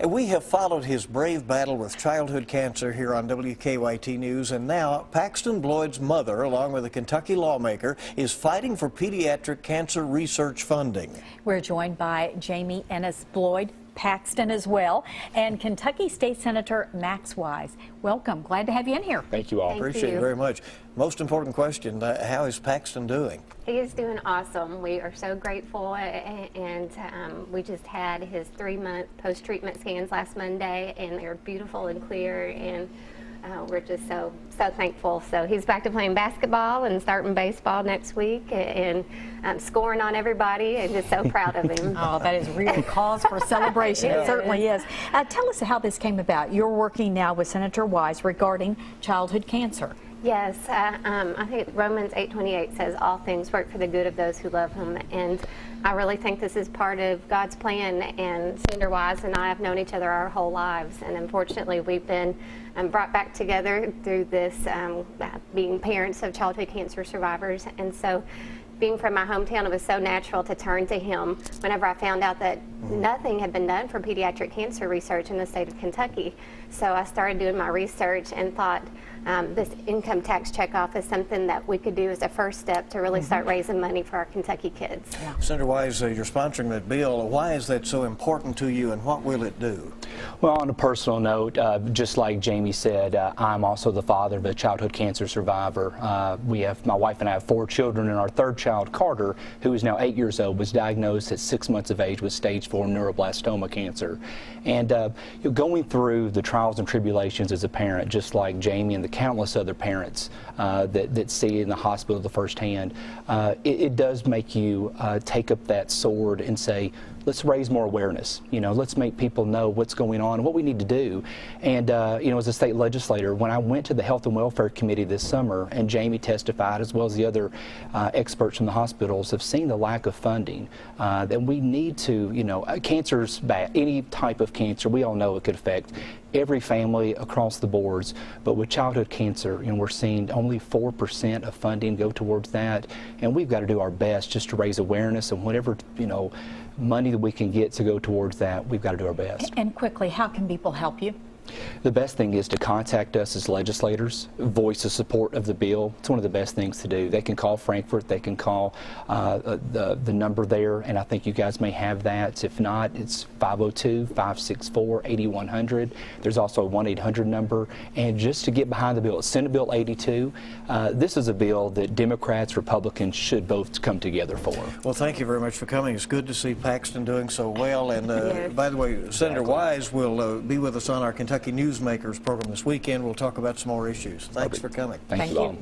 We have followed his brave battle with childhood cancer here on WKYT News, and now Paxton Bloyd's mother, along with a Kentucky lawmaker, is fighting for pediatric cancer research funding. We're joined by Jamie Ennis Bloyd, Paxton as well, and Kentucky State Senator Max Wise. Welcome. Glad to have you in here. Thank you all. Appreciate it very much. Most important question, how is Paxton doing? He is doing awesome. We are so grateful, and we just had his 3-month post-treatment scans last Monday, and they're beautiful and clear, and we're just so thankful. So he's back to playing basketball and starting baseball next week, and scoring on everybody, and just so proud of him. Oh, that is real cause for celebration. It certainly is. Tell us how this came about. You're working now with Senator Wise regarding childhood cancer. Yes, I think Romans 8:28 says all things work for the good of those who love him, and I really think this is part of God's plan, and Senator Wise and I have known each other our whole lives, and unfortunately we've been brought back together through this being parents of childhood cancer survivors, and so being from my hometown, it was so natural to turn to him whenever I found out that nothing had been done for pediatric cancer research in the state of Kentucky. So I started doing my research and thought this income tax checkoff is something that we could do as a first step to really start raising money for our Kentucky kids. Yeah. Senator Wise, you're sponsoring that bill. Why is that so important to you, and what will it do? Well, on a personal note, just like Jamie said, I'm also the father of a childhood cancer survivor. My wife and I have 4 children, and our third child, Carter, who is now 8 years old, was diagnosed at 6 months of age with stage 4 neuroblastoma cancer. And going through the trials and tribulations as a parent, just like Jamie and the countless other parents that see in the hospital the firsthand, it does make you take up that sword and say, let's raise more awareness. Let's make people know what's going on and what we need to do. And as a state legislator, when I went to the Health and Welfare Committee this summer, and Jamie testified, as well as the other experts from the hospitals, have seen the lack of funding. That we need to, cancer's bad. Any type of cancer, we all know it could affect every family across the boards, but with childhood cancer, we're seeing only 4% of funding go towards that, and we've got to do our best just to raise awareness, and whatever money that we can get to go towards that, we've got to do our best. And quickly, how can people help you? The best thing is to contact us as legislators, voice the support of the bill. It's one of the best things to do. They can call Frankfurt, they can call the number there, and I think you guys may have that. If not, it's 502-564-8100. There's also a 1-800 number. And just to get behind the bill, it's Senate Bill 82. This is a bill that Democrats, Republicans should both come together for. Well, thank you very much for coming. It's good to see Paxton doing so well. And by the way, Senator Wise will be with us on our Kentucky Newsmakers program this weekend. We'll talk about some more issues. Thanks for coming. Thank you all.